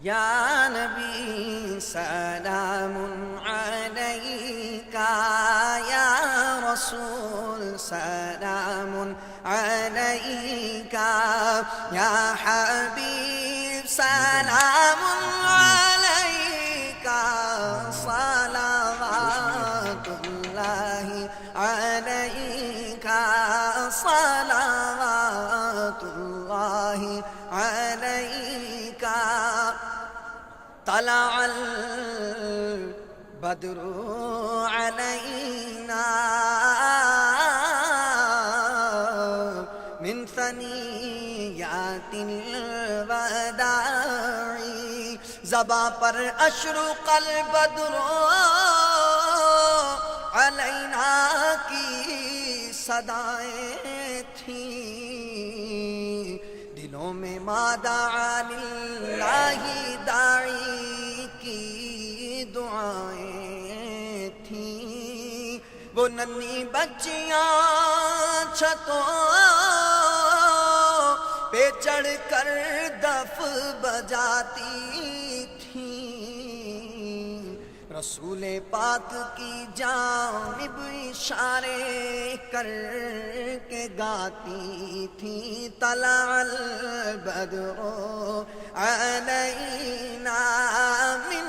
یا نبی سلام علیکا، یا رسول سلام علیکا، یا حبیب سلام علیکا، صلوات اللہ علیکا، صلوات اللہ علیکا. طلع البدر علينا من ثنيات الوداع، زباں پر اشرق البدر علینا کی صدائیں تھیں، دلوں میں مادہ للہ داعی کی دعائیں تھیں. وہ ننھی بچیاں چھتوں پہ چڑھ کر دف بجاتی تھیں، رسول پاک کی جانب اشارے کر کے گاتی تھیں. طلع البدر علینا من